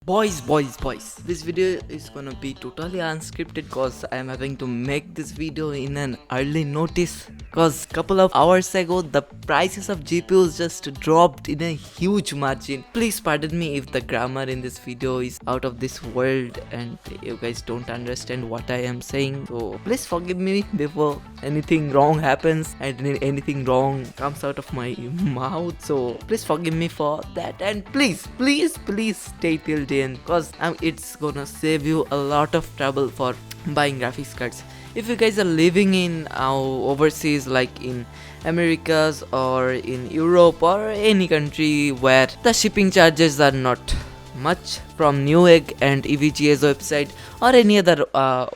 Boys, this video is gonna be totally unscripted cause I am having to make this video in an early notice cause couple of hours ago the prices of GPUs just dropped in a huge margin. Please pardon me if the grammar in this video is out of this world and you guys don't understand what I am saying, so please forgive me before anything wrong happens and anything wrong comes out of my mouth. So please forgive me for that and please stay till the end cause it's gonna save you a lot of trouble for buying graphics cards. If you guys are living in overseas like in Americas or in Europe or any country where the shipping charges are not much from Newegg and EVGA's website or any other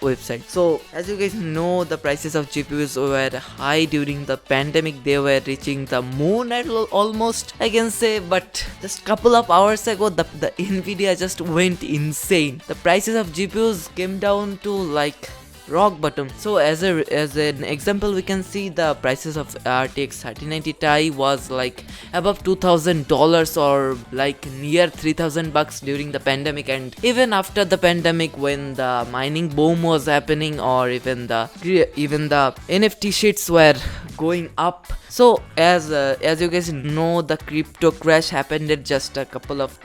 website. So as you guys know, the prices of GPUs were high during the pandemic. They were reaching the moon almost, I can say, but just couple of hours ago the Nvidia just went insane. The prices of GPUs came down to like rock bottom. So as an example, we can see the prices of RTX 3090 Ti was like above $2,000 or like near $3,000 during the pandemic, and even after the pandemic when the mining boom was happening or even the NFT shits were going up. So as you guys know, the crypto crash happened at just a couple of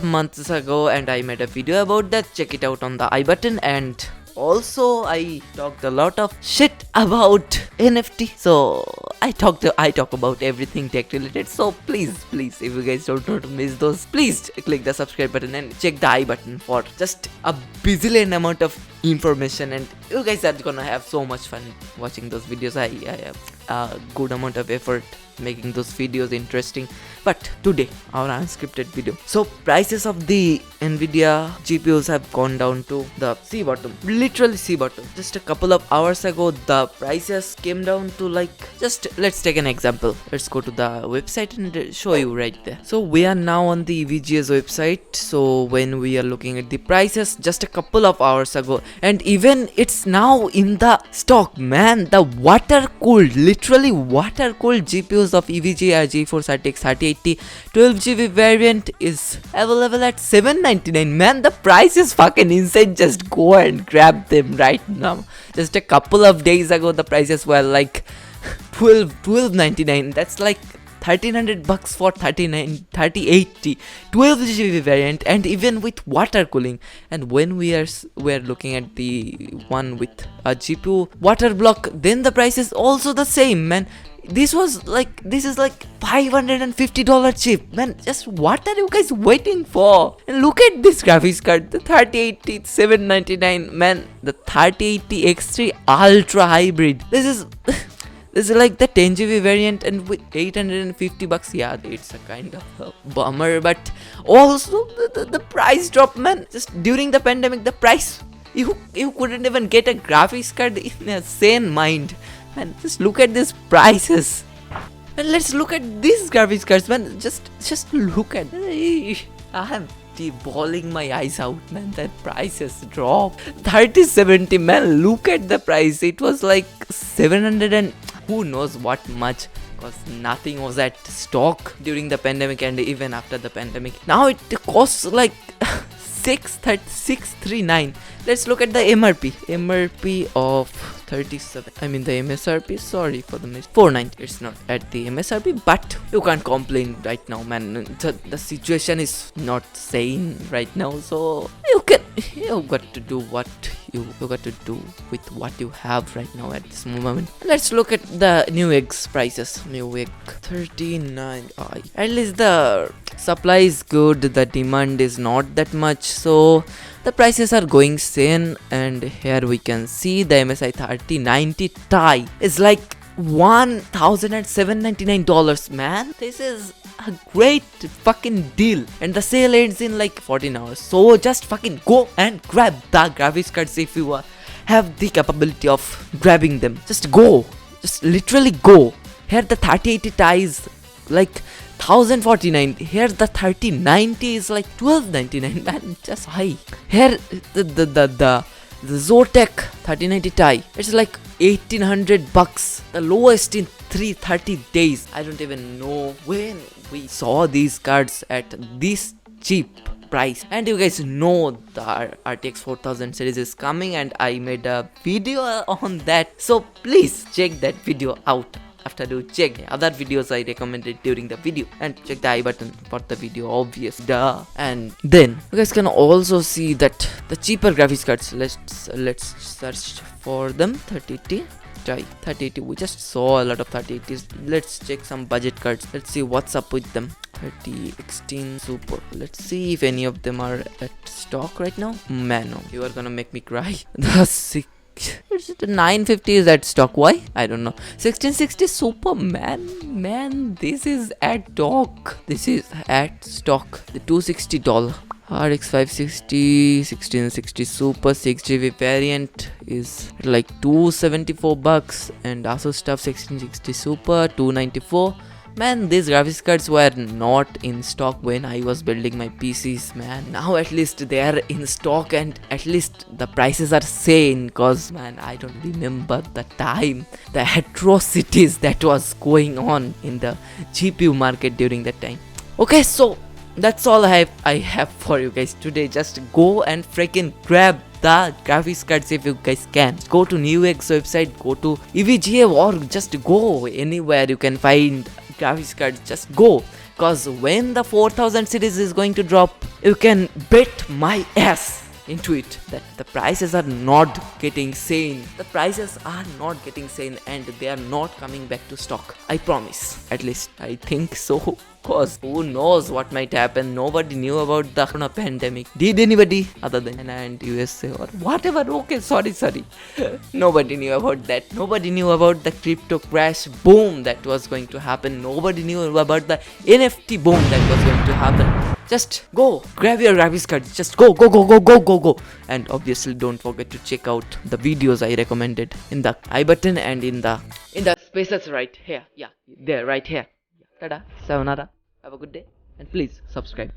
months ago, and I made a video about that. Check it out on the I button. And also I talked a lot of shit about NFT, so I talk about everything tech related. So please if you guys don't want to miss those, please click the subscribe button and check the I button for just a bazillion amount of information, and you guys are gonna have so much fun watching those videos. I have a good amount of effort making those videos interesting. But today our unscripted video, so prices of the Nvidia GPUs have gone down to the sea bottom, literally sea bottom. Just a couple of hours ago the prices came down to like, just let's take an example. Let's go to the website and show you right there. So we are now on the EVGA's website. So when we are looking at the prices just a couple of hours ago, and even it's now in the stock, man, the literally water cooled GPUs of EVGA GeForce RTX 3080 12GB variant is available at $799. Man, the price is fucking insane. Just go and grab them right now. Just a couple of days ago the prices were like $12.99. That's like $1,300 for 3080 12GB variant, and even with water cooling. And when we're looking at the one with a GPU water block, then the price is also the same, man. This is like $550 cheap, man. Just what are you guys waiting for? And look at this graphics card, the 3080 $799, man. The 3080 X3 Ultra Hybrid. This is like the 10GB variant, and with $850. Yeah, it's a kind of a bummer, but also the price drop, man. Just during the pandemic, the price, you couldn't even get a graphics card in a sane mind. Man, just look at these prices. And let's look at these graphics cards, man. Just look at it. I'm bawling my eyes out, man. That prices drop 3070, man. Look at the price. It was like 700 and who knows what much, because nothing was at stock during the pandemic and even after the pandemic. Now it costs like 639. Let's look at the MRP of 37. I mean the MSRP. Sorry for the miss. 490. It's not at the MSRP, but you can't complain right now, man. The situation is not sane right now, so you got to do what you got to do with what you have right now at this moment. Let's look at the Newegg's prices. Newegg 39i. At least the supply is good, the demand is not that much, so the prices are going sane. And here we can see the MSI 3090 Ti is like $1,799, man. This is a great fucking deal, and the sale ends in like 14 hours. So just fucking go and grab the graphics cards if you have the capability of grabbing them. Just go, just literally go. Here the 3080 Ti is like $1,049. Here the 3090 is like $1,299, man. Just high. Here the Zotac 3090 Ti, it's like $1,800, the lowest in 330 days. I don't even know when we saw these cards at this cheap. price. And you guys know the RTX 4000 series is coming, and I made a video on that, so please check that video out. After you check the other videos I recommended during the video, and check the I button for the video, obvious, duh. And then you guys can also see that the cheaper graphics cards, let's search for them. 3080, try 3080. We just saw a lot of 3080s. Let's check some budget cards. Let's see what's up with them. 3016 Super. Let's see if any of them are at stock right now. Man, no, you are gonna make me cry. The 950 is at stock. Why? I don't know. 1660 Super, man, this is at stock. This is at stock. The $260 RX 560 1660 Super 6GB variant is like $274, and Asus stuff 1660 Super $294. Man, these graphics cards were not in stock when I was building my PCs, man. Now at least they are in stock, and at least the prices are sane, cause man, I don't remember the time, the atrocities that was going on in the GPU market during that time. Okay, so that's all I have for you guys today. Just go and freaking grab the graphics cards if you guys can. Go to Newegg's website, go to EVGA, or just go anywhere you can find graphics cards. Just go, cause when the 4000 series is going to drop, you can bet my ass into it that the prices are not getting sane. The prices are not getting sane, and they are not coming back to stock. I promise. At least I think so. Cause who knows what might happen. Nobody knew about the corona pandemic. Did anybody other than China and USA or whatever? Okay, sorry. Nobody knew about that. Nobody knew about the crypto crash boom that was going to happen. Nobody knew about the NFT boom that was going to happen. Just go, grab your graphics cards. Just go. And obviously don't forget to check out the videos I recommended in the I button and in the spaces right here. Yeah, there, right here. Tada, sayonara. Have a good day, and please subscribe.